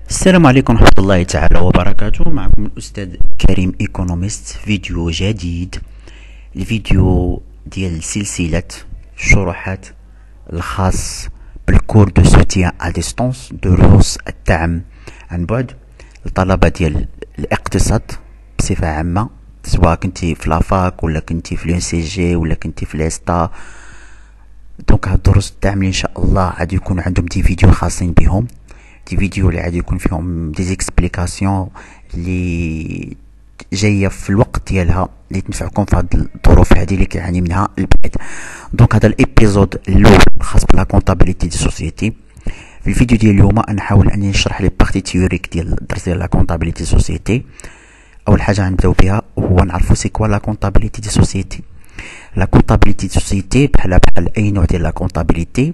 السلام عليكم ورحمة الله تعالى وبركاته. معكم الأستاذ كريم إيكونوميست، فيديو جديد. الفيديو ديال سلسلة الشروحات الخاص بالكور دو سوتيان ا ديستونس، دروس الدعم عن بعد للطلبة ديال الاقتصاد بصفة عامة، سواء كنتي في لافاك ولا كنتي في لون سي جي ولا كنتي في ليستا. دونك هاد دروس الدعم ان شاء الله غادي يكون عندهم دي فيديو خاصين بهم، دي فيديو اللي غادي يكون فيهم دي زيكسبليكاسيون اللي جايه في الوقت ديالها اللي تنفعكم في هاد الظروف هذه اللي كيعاني منها البلاد. دونك هذا الابيزود الاول خاص بلا كونطابيليتي دي سوسيتي. في الفيديو ديال اليوم انا نحاول اني نشرح لي بارتي تيوريك ديال الدرس ديال لا كونطابيليتي دي سوسيتي. اول حاجه غنبداو بها هو نعرفوا سي كوا لا كونطابيليتي دي سوسيتي. لا كونطابيليتي دي سوسيتي بحال اي نوع ديال لا كونطابيليتي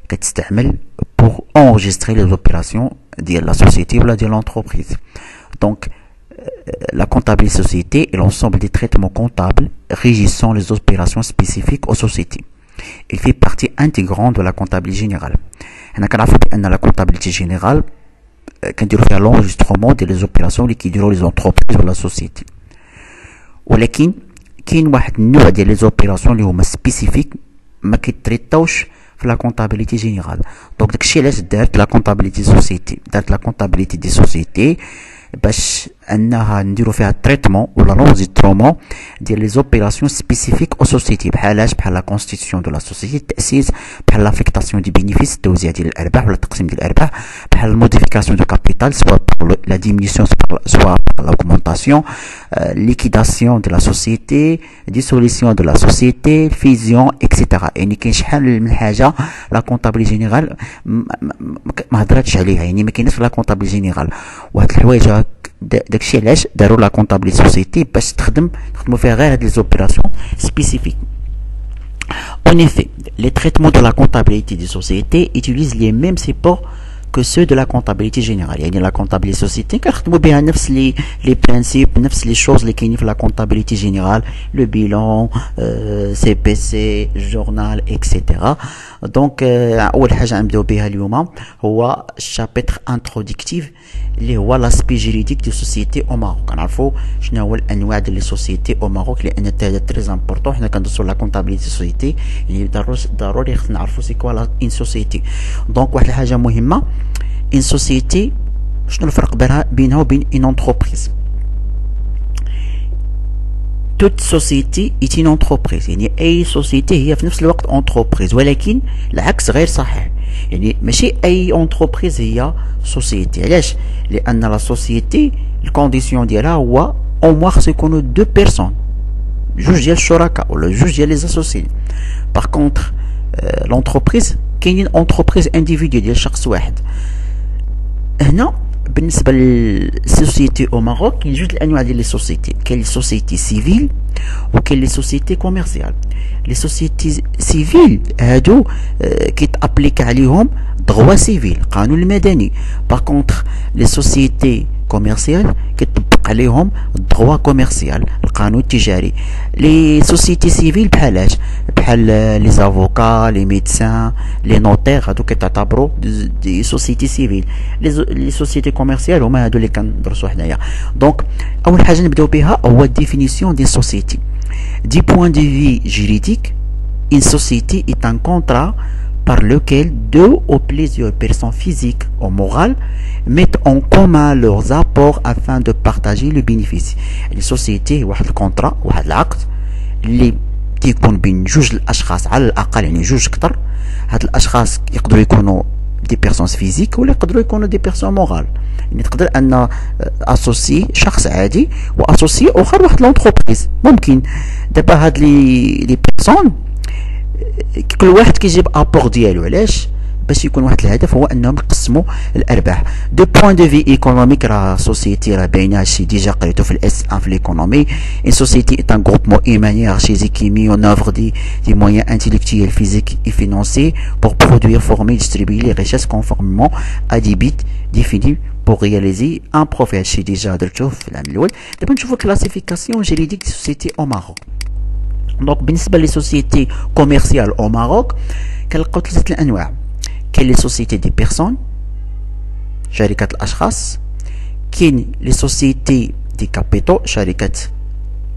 كتستعمل pour enregistrer les opérations de la société ou de l'entreprise. Donc, la comptabilité société est l'ensemble des traitements comptables régissant les opérations spécifiques aux sociétés. Il fait partie intégrante de la comptabilité générale. On a la comptabilité générale quand il fait l'enregistrement des opérations qui durent les entreprises ou la société. ولكن كاين واحد النوع ديال les opérations اللي هما spécifiques ما كيتريطاوش في لا كونطابيليتي جينيرال. دونك داكشي علاش دارت لا كونطابيليتي سوسيتي، دارت لا كونطابيليتي دي سوسيتي باش انها نديرو فيها تريتمون ولا لونزيسترومون ديال لي زوبيراسيون سبيسيفيك او سوسيتي، بحالاش بحال لا كونستيتيسيون دو لا سوسيتي، التاسيس، بحال لافيكتاسيون دي بينيفيس، التوزيع ديال الارباح ولا التقسيم ديال الارباح، بحال الموديفيكاسيون دو كابيتال سواء لا ديمينيسيون سواء l'augmentation, liquidation de la société, dissolution de la société, fusion, etc. يعني كاين شحال من حاجه لا كونطابيليتي جينيرال ما هضراتش عليها، يعني ما كايناش في لا كونطابيليتي جينيرال. وهاد الحوايج داكشي علاش داروا لا كونطابيليتي سوسيتي باش نخدموا فيها غير هاد لي زوبيراسيون سبيسيفيك. En effet, les traitements de la comptabilité des sociétés utilisent les mêmes supports que ceux de la comptabilité générale. يعني la comptabilité société كنخدموا بها نفس les principes، نفس les choses اللي كاينين في la comptabilité générale، le bilan، CPC، journal، etc. دونك اول حاجه غنبداو بها اليوم هو الشابتر انتروديكتيف اللي هو لاسبي جيريديك دي سوسيتي او ماروك. كنعرفوا شنو هو الانواع ديال لي سوسيتي او ماروك، لان هذا تري امبورطون. حنا كندرسوا لا كونطابيليتي سوسيتي، يعني ضروري خصنا نعرفوا سي كوا ان سوسيتي. دونك واحد الحاجه مهمه، ان سوسيتي شنو الفرق بينها وبين ان انتربريز؟ toute société est une entreprise، يعني اي سوسيتي هي في نفس الوقت انتربريز، ولكن العكس غير صحيح. يعني ماشي اي انتربريز هي سوسيتي. علاش؟ لان لا سوسيتي الكونديسيون ديالها هو او موان خصو يكونوا دو بيرسون، جوج ديال الشركاء ولا جوج ديال لي اسوسيي. باغ كونطخ لونتربريز كاينين انتربريز انديفيديو ديال شخص واحد. هنا بالنسبه للسوسيتي او ماروك كاين جوج الانواع ديال لي سوسيتي، كاين لي سوسيتي سيفيل وكاين لي سوسيتي كوميرسيال. لي سوسيتي سيفيل هادو كيتابليك عليهم droit سيفيل، القانون المدني. باغ كونطخ لي سوسيتي كوميرسيال كيطبق عليهم droit كوميرسيال، القانون التجاري. لي سوسيتي سيفيل بحالاش؟ بحال لي زافوكا، لي ميدسان، لي نوتير، هادو كيتعتبروا دي سوسيتي سيفيل. لي سوسيتي كوميرسيال هما هادو اللي كندرسوا حنايا. دونك اول حاجه نبداو بها هو ديفينيسيون دي سوسيتي. دي بوين دو في جuridique، une société est un contrat par lequel deux ou plusieurs personnes physiques ou morales mettent en commun leurs apports afin de partager le bénéfice. السوسيتي واحد الكونترا، واحد العقد اللي تيكون بين جوج الاشخاص على الاقل، يعني جوج كتر. هاد الاشخاص يقدروا يكونوا دي بيرسونز فيزيك ولا يقدروا يكونوا دي بيرسون مورال. يعني تقدر ان اسوسي شخص عادي واسوسي اخر واحد لونتربريز. ممكن دابا هاد لي بيرسون كل واحد كيجيب ابور ديالو. علاش؟ باش يكون واحد الهدف هو انهم يقسموا الارباح. دو بوين دو في ايكونوميك راه سوسيتي راه باينه، هادشي ديجا قريتو في الاس ان في ليكونومي. ان سوسيتي est un groupement humain hiérarchisé qui met en œuvre des moyens intellectuels, physiques et financiers pour produire, former et distribuer les richesses conformément à des buts définis pour réaliser un profit. هادشي ديجا درتوه في العام الاول. دابا نشوفوا كلاسيفيكاسيون جيريديك دي سوسيتي او ماروك. دونك بالنسبه لي سوسيتي كوميرسيال او ماروك كنلقاو ثلاثه الانواع. كاين لي سوسيتي دي بيرسون، شركات الاشخاص، كاين لي سوسيتي دي كابيتو شركات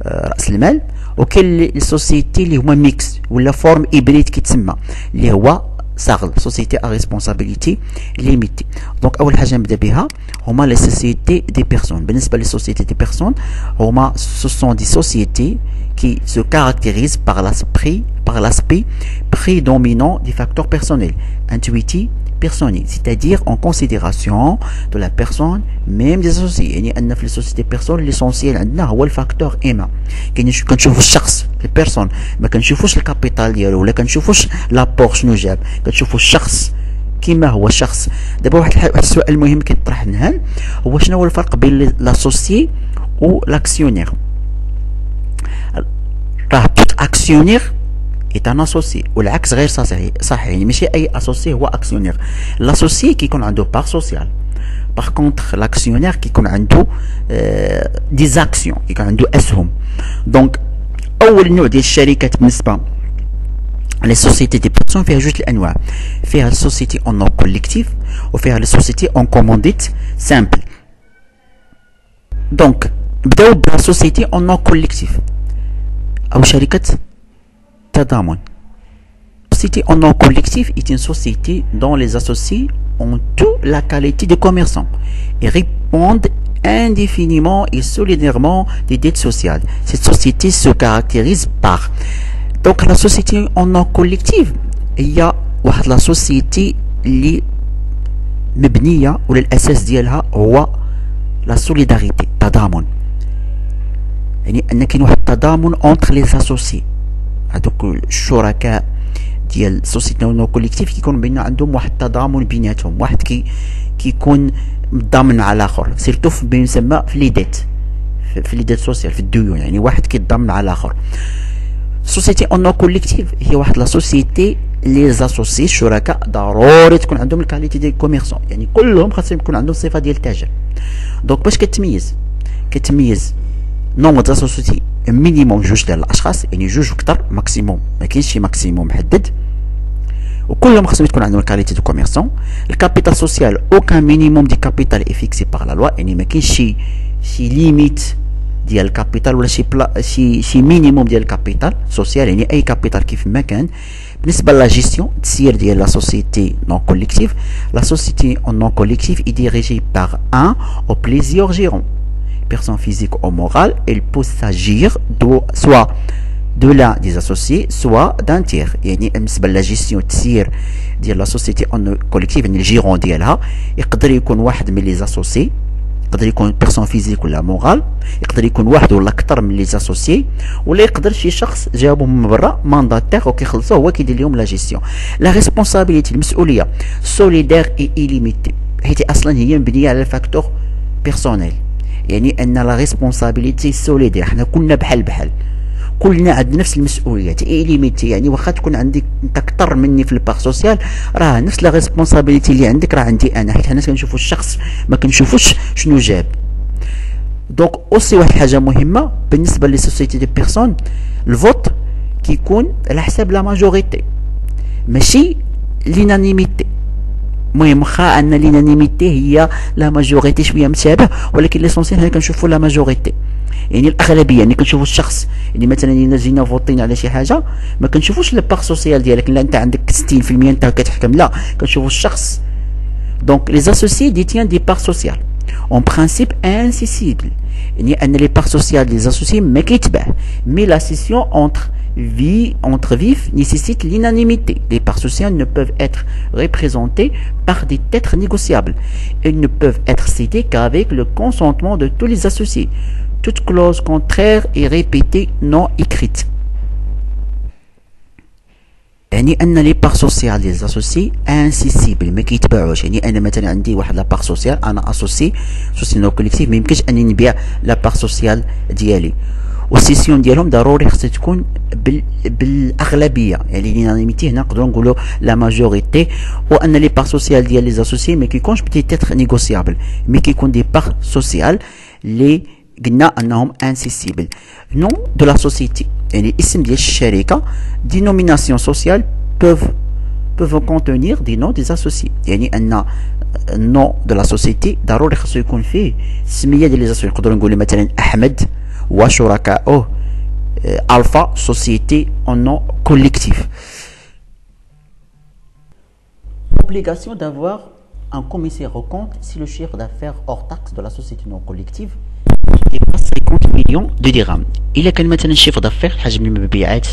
راس المال، وكاين لي سوسيتي اللي هما ميكس ولا فورم هيبريد كيتسمى اللي هو صاغل سوسيتي ا ريسبونسابيلتي ليميتي. دونك اول حاجه نبدا بها هما لي سوسيتي دي بيرسون. بالنسبه لي سوسيتي دي بيرسون هما سو سون دي سوسيتي qui se caractérise par l'aspect prédominant des facteurs personnels, intuitifs, personnels, c'est-à-dire en considération de la personne, même des associés. يعني أن في السوسيتي بيرسون l'essentiel عندنا هو الفاكتور إما. كنشوفوا الشخص البيرسون، ما كنشوفوش الكابيتال ديالو ولا كنشوفوش لابور شنو جاب، كنشوفوا الشخص كيما هو الشخص. دابا واحد السؤال مهم كيطرح لنا هو شنو هو الفرق بين لاسوسيي و لاكسيونير. راه توت اكسيونير est un associé والعكس غير صحيح يعني ماشي اي اسوسي هو اكسيونير. لاسوسي كيكون عنده بار سوسيال، باغ كونطخ لاكسيونير كيكون عنده دي زاكسيون، كيكون عنده اسهم. دونك اول نوع ديال الشركات بالنسبه لي سوسيتي دي بيرسون فيها جوج الانواع، فيها السوسيتي اون نون كوليكتيف وفيها السوسيتي اون كومونديت سامبل. دونك نبداو بالسوسيتي اون نون كوليكتيف أو شركة تضامن. Société en nom collectif est une société dont les associés ont toute la qualité de commerçants et répondent indéfiniment et solidairement des dettes sociales. Cette société se caractérise par. Donc la société en nom collectif, il y a la société اللي مبنية ولا الأساس ديالها هو la solidarité تضامن. يعني ان كاين واحد التضامن اونتر لي اسوسي، هذوك الشركاء ديال السوسيتي نو كوليكتيف كيكون بين عندهم واحد التضامن بيناتهم، واحد كيكون مضامن على الاخر، سيرتو في بين يسمى في لي ديت، في لي ديت سوسيال، في الديون، يعني واحد كيتضامن على الاخر. السوسيتي نو كوليكتيف هي واحد لا سوسيتي لي زاسوسي الشركاء ضروري تكون عندهم الكاليتي ديال الكوميرسون، يعني كلهم خاصهم يكون عندهم الصفه ديال التاجر. دونك باش كتميز نومبر ديال سوسيتي مينيموم جوج ديال الاشخاص، يعني جوج وكثر، ماكسيموم ما كاينش شي ماكسيموم محدد، وكلهم خاصهم تكون عندهم الكاليتي دو كوميرسون. الكابيتال سوسيال اوكان مينيموم دي كابيتال اي فيكسي باغ لا لوا، يعني ما كاينش شي ليميت ديال الكابيتال ولا شي مينيموم ديال الكابيتال سوسيال، يعني اي كابيتال كيف ما كان. بالنسبه لا جيستيون التسيير ديال لا سوسيتي نون كوليكتيف، لا سوسيتي نون كوليكتيف اي ديريجي باغ ان او بليزيور جيرون personne physique ou morale, elle peut s'agir soit de l'un des associés soit d'un tiers. يعني بالنسبه لا جيستيون التسيير ديال لا سوسيتي اون كوليكتيف، يعني الجيرون ديالها يقدر يكون واحد من لي زاسوسي، يقدر يكون بيرسون فيزيك ولا مورال، يقدر يكون واحد ولا اكثر من لي زاسوسي، ولا يقدر شي شخص جابهم من برا مانداتير وكيخلصوه هو كيدير لهم لا جيستيون. لا ريسبونسابيلتي المسؤوليه سوليدير اي إيليميتي، حيت اصلا هي مبنيه على الفاكتور بيرسونيل، يعني ان لا ريسبونسابيلتي سوليدير، حنا كلنا بحال كلنا عندنا نفس المسؤوليات اي ليميتي، يعني واخا تكون عندك انت اكثر مني في البار سوسيال، راه نفس لا ريسبونسابيلتي اللي عندك راه عندي انا، حيت حنا كنشوفوا الشخص ما كنشوفوش شنو جاب. دونك اوسي واحد الحاجه مهمه بالنسبه لي سوسيتي دي بيرسون، الفوت كيكون على حساب لا ماجوريتي ماشي لينانيميتي. المهم واخا ان لينانيميتي هي لا ماجوريتي شويه متشابه، ولكن ليسونسيال هنا كنشوفوا لا ماجوريتي، يعني الاغلبيه، يعني كنشوفوا الشخص، يعني مثلا الا جينا فوتينا على شي حاجه ما كنشوفوش البار سوسيال ديالك، لا انت عندك 60% انت كتحكم، لا كنشوفوا الشخص. دونك لي اسوسيي ديتيان دي بار سوسيال اون برانسيب انسيسيبل، يعني ان لي بار سوسيال دي اسوسيي ما كيتباع، مي لا سيسيون entre vifs nécessite l'unanimité. Les parts sociales ne peuvent être représentées par des titres négociables. Elles ne peuvent être cédées qu'avec le consentement de tous les associés. Toute clause contraire est répétée non écrite. يعني ان لي بار سوسيال ديال زاسوسي انسيسيبل ما كيتباعوش، يعني انا مثلا عندي واحد لا بار سوسيال، انا اسوسي نو كوليكتيف، ما يمكنش اني نبيع لا بار سوسيال ديالي، والسيسيون ديالهم ضروري خصها تكون بالاغلبيه، يعني لينانيميتي هنا نقدروا نقولوا لا ماجوريتي. وان لي بار سوسيال ديال لي اسوسي ما كيكونش بتي تيتر نيغوسيابل، مي كيكون دي بار سوسيال لي قلنا انهم انسيسيبل. نون دو لا سوسيتي يعني اسم ديال الشركه، دينوميناسيون سوسيال peuvent contenir des noms des associés، يعني ان النو دو لا سوسيتي ضروري خاصو يكون فيه السميه ديال لي زاسوسي. نقدروا نقولوا مثلا احمد وشركائه الفا سوسيتي او نو كوليكتيف. Obligation d'avoir un commissaire aux comptes si le chiffre d'affaires hors taxe de la société non collective dépasse 50 millions de dirhams. إلا كان مثلا الشيفر دافير حجم المبيعات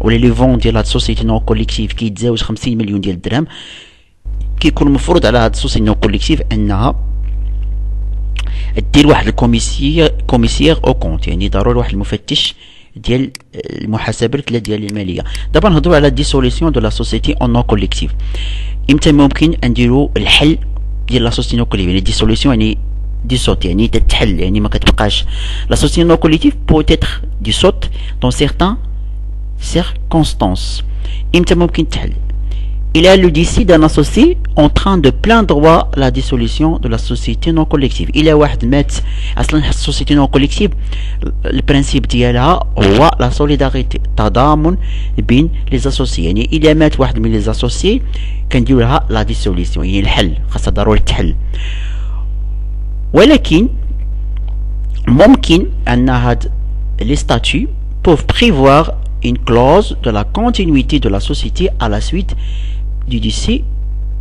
ولا لي فون ديال هاد السوسيتي نون كوليكتيف كيتزاوج 50 مليون ديال الدرهم، كيكون مفروض على هاد السوسيتي نون كوليكتيف انها دير واحد الكوميسيير او كونت، يعني ضروري واحد المفتش ديال المحاسبات لا ديال الماليه. دابا نهضروا على ديسوليسيون دو لا سوسيتي اون نون كوليكتيف. امتى ممكن نديروا الحل ديال لا سوسيتي نون كوليكتيف؟ يعني ديسوليسيون يعني ديسوت، يعني تتحل، يعني ما كتبقاش. لا سوسيتي نون كوليكتيف بو تيتر ديسوت دون سيغتان circonstances. امتى ممكن تحل؟ Il a le décide d'un associé en train de plein droit la dissolution de la société non collective. Il y a واحد مات اصلا السوسيتي نون كوليكتيف البرانسيب ديالها هو لا سوليداريتي، تضامن بين لي زاسوسيي. يعني الا مات واحد من لي زاسوسيي كنديروا لها لا ديسوليسيون، يعني الحل خاصها ضروري تحل. ولكن ممكن ان هاد لي ستاتيو peuvent prévoir une clause de la continuité de la société à la suite du décès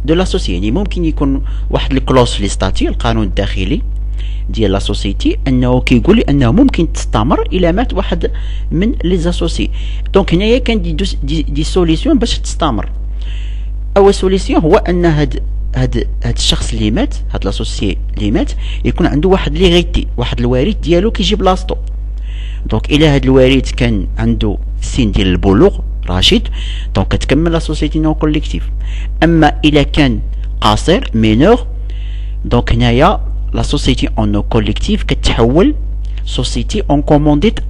de l'associé. يعني ممكن يكون واحد الكلوز في لي ستاتيو القانون الداخلي ديال لا سوسيتي انه كيقول انه ممكن تستمر الى مات واحد من لي زاسوسي. دونك هنايا كان دي سوليسيون باش تستمر. اول سوليسيون هو ان هاد الشخص اللي مات، هاد لاسوسيي اللي مات، يكون عنده واحد ليغيتي، واحد الوارث ديالو كيجي بلاصتو. دونك الى هاد الوارث كان عنده السن ديال البلوغ راشد، دونك كتكمل لا سوسيتي نون كوليكتيف. اما الى كان قاصر مينور، دونك هنايا لا سوسيتي اون نون كوليكتيف كتحول سوسيتي اون كومونديت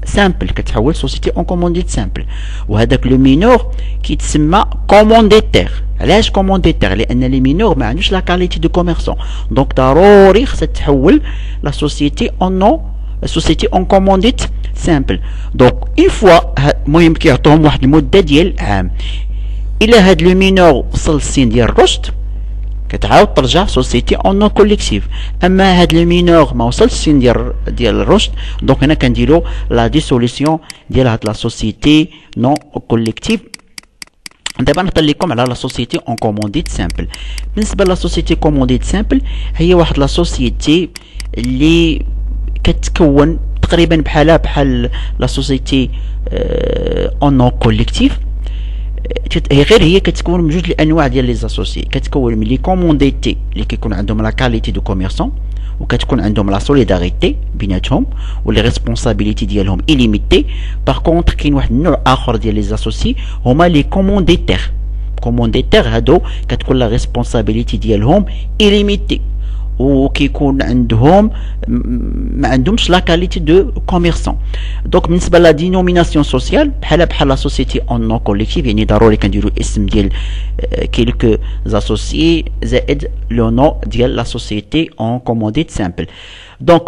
سامبل، كتحول سوسيتي اون كومونديت سامبل. وهذاك لو مينور كيتسمى كومونديتير. علاش كومونديتير؟ لان لي مينور ما عندوش لا كاليتي دو كوميرسون، دونك ضروري خصها تحول لا سوسيتي اون نون société en commandite simple. Donc une fois المهم كيعطوهم واحد المده ديال عام. الى هاد لو مينور وصل السن ديال الرشد كتعاود ترجع سوسيتي اون نون كوليكتيف. اما هاد لو مينور ما وصلش السن ديال الرشد، دونك هنا كنديرو لا ديسوليسيون ديال هاد لا سوسيتي نون كوليكتيف. دابا نهضر لكم على لا سوسيتي اون كومونديت سامبل. بالنسبه لا سوسيتي كومونديت سامبل هي واحد لا سوسيتي اللي كتكون تقريبا بحال لا سوسيتي اون نون كوليكتيف. هي كتكون من جوج الانواع ديال لي زاسوسي. كتكون من لي كومونديتي اللي كيكون عندهم لا كاليتي دو كوميرسون، وكتكون عندهم لا سوليداريتي بيناتهم، ولي ريسبونسابيلتي ديالهم إليميتي. باغ كونطخ كاين واحد النوع اخر ديال لي زاسوسي هما لي كومونديتير. كومونديتير هادو كتكون لا ريسبونسابيلتي ديالهم إليميتي، وكيكون عندهم ما عندهمش لا كاليتي دو كوميرسون. دونك بالنسبه لا دينوميناسيون سوسيال بحال لا سوسيتي اون نون كوليكتيف، يعني ضروري كنديروا اسم ديال كيلكو زاسوسيي زائد لو نو ديال لا سوسيتي اون كومونديت سامبل. دونك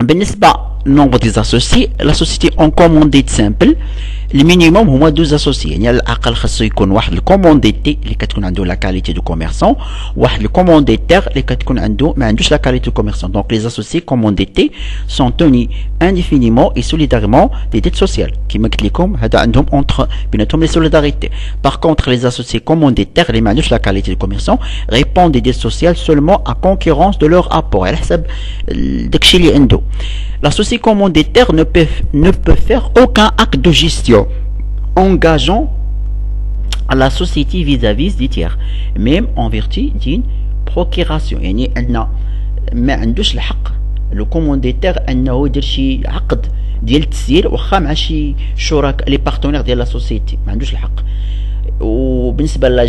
بالنسبه للنومبر دي زاسوسيي لا سوسيتي اون كومونديت سامبل المينيموم هما دو زاسوسيي، يعني على الاقل خاصو يكون واحد الكومونديتي اللي كتكون عنده لا كاليتي دو كوميرسون، واحد الكومونديتير اللي كتكون عنده ما عندوش لا كاليتي دو كوميرسون. دونك لي زاسوسيي كومونديتي سون توني انديفينيمون اي سوليداريمون دي ديت سوسيال. كيما قلت لكم هذا عندهم اونتر بيناتهم لي سوليداريتي. باغ كونطخ لي زاسوسيي كومونديتير اللي ما عندوش لا كاليتي دو كوميرسون ريبون دي ديت سوسيال سولمون ا كونكورونس دو لور ابور، على حسب داكشي اللي عنده. La société commanditaire ne peut faire aucun acte de gestion engageant à la société vis-à-vis des tiers, même en vertu d'une procuration. يعني عندنا ما عندوش الحق لو كومونديتير انه يدير شي عقد ديال التسيير واخا مع شي شركاء لي بارتنير ديال لا سوسيتي، ما عندوش الحق. وبالنسبه لا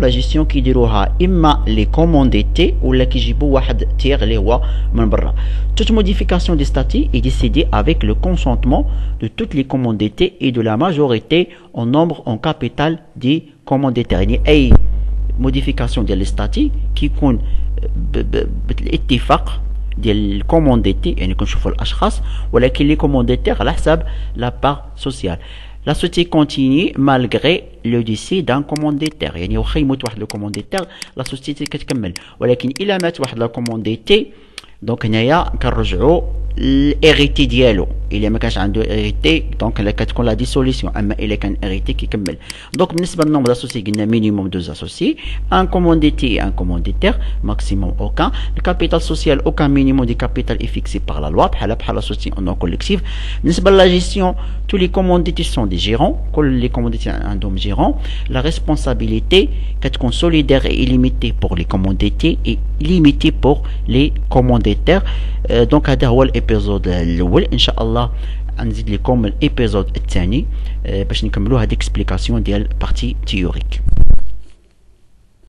جيستيون كيديروها اما لي كومونديتي ولا كيجيبوا واحد تيغ اللي هو من برا. toute modification des statuts est décidée avec le consentement de toutes les commanditaires et de la majorité en nombre en capital des commanditaires. يعني اي modification ديال لي statuts كيكون بالاتفاق ديال الكومونديتي، يعني كنشوفوا الاشخاص، ولكن لي كومونديتير على حساب لا بار سوسيال. la société continue malgré le décès d'un commanditaire. يعني واخا يموت واحد لو كومونديتير لا سوسيتي كتكمل، ولكن الا مات واحد لا كومونديتي دونك هنايا كنرجعوا الاريتي ديالو. الا ما كانش عنده اريتي دونك لا كتكون لا ديسوليسيون، اما الا كان اريتي كيكمل. دونك بالنسبه للنومبر داسوسي قلنا مينيموم 2 اسوسي، ان كومونديتي ان كومونديتير، ماكسيموم اوكان. الكابيتال سوسيال اوكان مينيموم دي كابيتال اي فيكسي باغ لا لوا بحال لا سوسيتي اون كوليكتيف. بالنسبه لا جيستيون tous les commandités sont des gérants، كل les commandités عندهم gérant. La responsabilité كتكون solidaire et illimitée pour les commanditaires et limitée pour les commanditaires. دونك هذا هو الابيزود الاول. ان شاء الله نزيد لكم الابيزود الثاني باش نكملوا هذه اكسبليكاسيون ديال بارتي تيوريك.